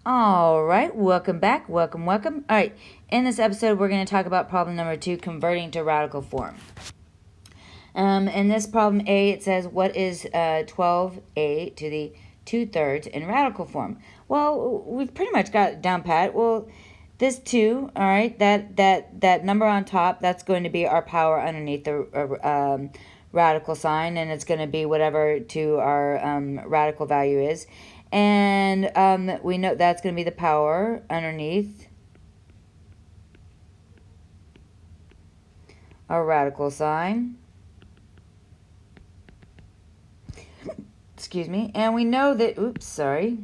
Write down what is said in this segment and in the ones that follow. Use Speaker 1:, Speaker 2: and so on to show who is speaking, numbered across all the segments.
Speaker 1: All right, welcome back. Welcome. All right, in this episode, we're going to talk about problem number 2, converting to radical form. In this problem A, it says, what is 12a to the 2/3 in radical form? Well, we've pretty much got it down pat. Well, this 2, all right, that number on top, that's going to be our power underneath the radical sign, and it's going to be whatever to our radical value is. And we know that's going to be the power underneath our radical sign. Excuse me. And we know that, oops, sorry.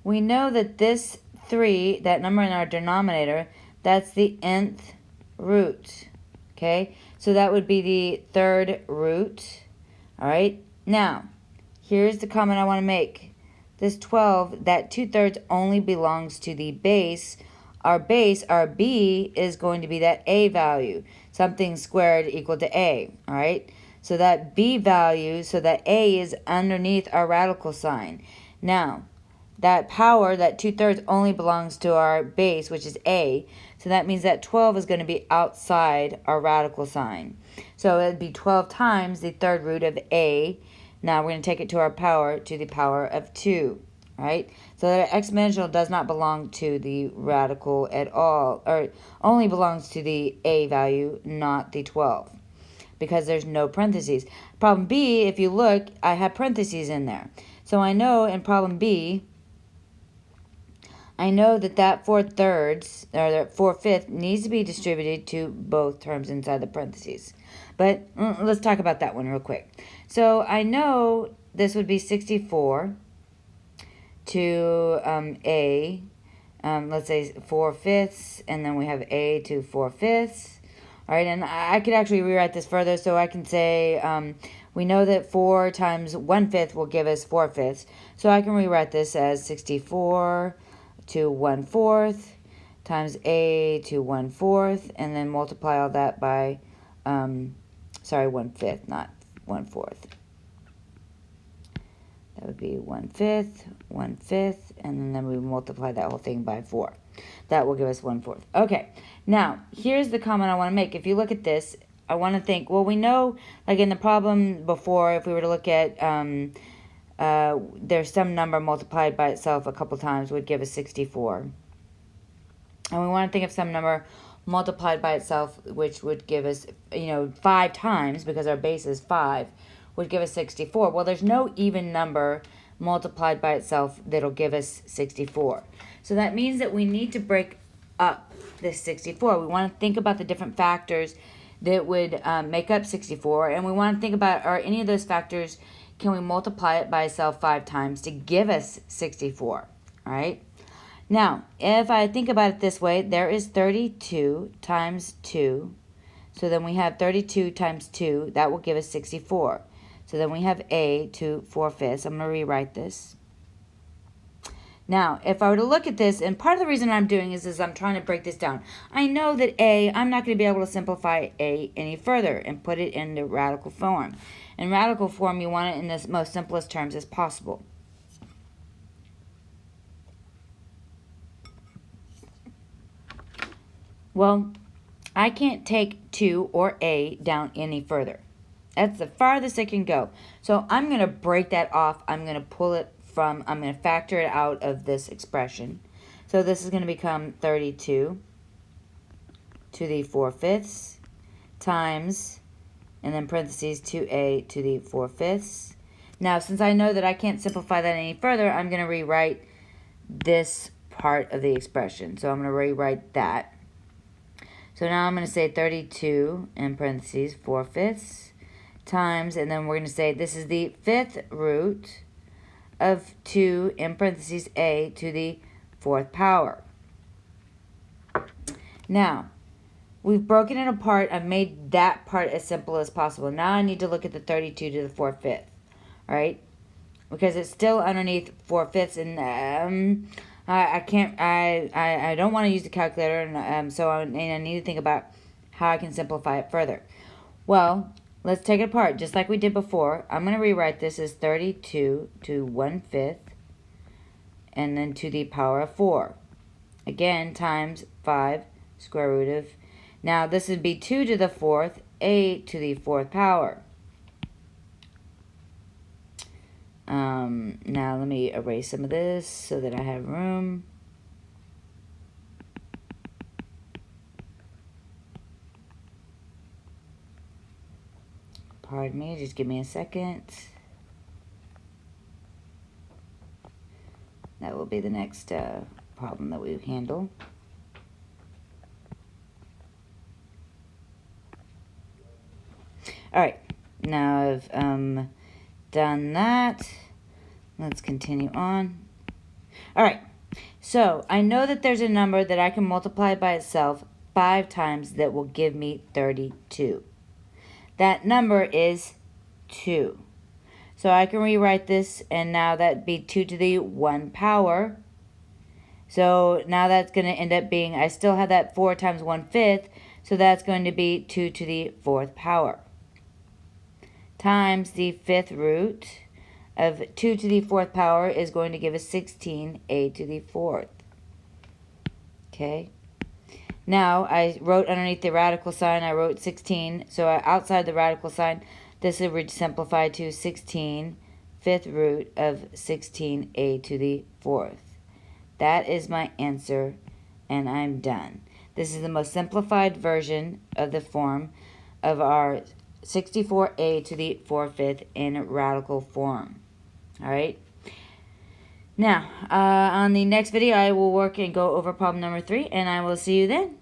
Speaker 1: We know that this 3, that number in our denominator, that's the nth root. Okay? So that would be the 3rd root. All right? Now, here's the comment I want to make. This 12, that 2/3 only belongs to the base. Our base, our b, is going to be that a value. Something squared equal to a. All right? So that b value, so that a is underneath our radical sign. Now, that power, that 2/3, only belongs to our base, which is a. So that means that 12 is going to be outside our radical sign. So it would be 12 times the 3rd root of a. Now we're going to take it to our power, to the power of 2. Right? So the exponential does not belong to the radical at all, or only belongs to the a value, not the 12, because there's no parentheses. Problem B, if you look, I have parentheses in there. So I know in problem B, I know that 4/3, or that 4/5, needs to be distributed to both terms inside the parentheses. But let's talk about that one real quick. So I know this would be 64 to a, let's say 4/5, and then we have a to 4/5. All right, and I could actually rewrite this further, so I can say we know that 4 times 1/5 will give us 4/5. So I can rewrite this as 64 to 1/4 times a to 1/4, and then multiply all that by, 1/5, not 1/4. That would be 1/5, 1/5, and then we multiply that whole thing by 4. That will give us 1/4. Okay, now, here's the comment I want to make. If you look at this, I want to think, well, we know, like in the problem before, if we were to look at, there's some number multiplied by itself a couple times would give us 64. And we want to think of some number multiplied by itself, which would give us, 5 times, because our base is 5, would give us 64. Well, there's no even number multiplied by itself that'll give us 64. So that means that we need to break up this 64. We want to think about the different factors that would make up 64, and we want to think about, are any of those factors, can we multiply it by itself 5 times to give us 64, all right? Now, if I think about it this way, there is 32 times 2. So then we have 32 times 2. That will give us 64. So then we have a to 4/5. I'm going to rewrite this. Now, if I were to look at this, and part of the reason I'm doing is I'm trying to break this down. I know that I'm not going to be able to simplify a any further and put it into radical form. In radical form, you want it in the most simplest terms as possible. Well, I can't take 2 or a down any further. That's the farthest it can go. So I'm going to break that off. I'm going to pull it from, I'm going to factor it out of this expression. So this is going to become 32 to the 4/5 times, and then parentheses 2a to the 4/5. Now, since I know that I can't simplify that any further, I'm going to rewrite this part of the expression. So I'm going to rewrite that. So now I'm going to say 32 in parentheses 4/5 times, and then we're going to say this is the 5th root of 2 in parentheses a to the 4th power. Now, we've broken it apart. I've made that part as simple as possible. Now I need to look at the 32 to the 4/5, all right? Because it's still underneath 4/5, and I can't, I don't want to use the calculator, and so I need to think about how I can simplify it further. Well, let's take it apart, just like we did before. I'm going to rewrite this as 32 to 1/5, and then to the power of 4. Again, times 5 square root of, now this would be 2 to the 4th, 8 to the 4th power. Now let me erase some of this so that I have room. Pardon me, just give me a second. That will be the next problem that we handle. Alright, now I've done that. Let's continue on. Alright, so I know that there's a number that I can multiply by itself 5 times that will give me 32. That number is 2. So I can rewrite this, and now that'd be 2 to the 1 power. So now that's going to end up being, I still have that 4 times 1/5, so that's going to be 2 to the 4th power. Times the 5th root of 2 to the 4th power is going to give us 16a to the 4th. Okay. Now, I wrote underneath the radical sign, I wrote 16. So outside the radical sign, this would simplify to 16 5th root of 16a to the 4th. That is my answer, and I'm done. This is the most simplified version of the form of our 64a to the 4/5 in radical form. Alright? Now, on the next video, I will work and go over problem number 3, and I will see you then.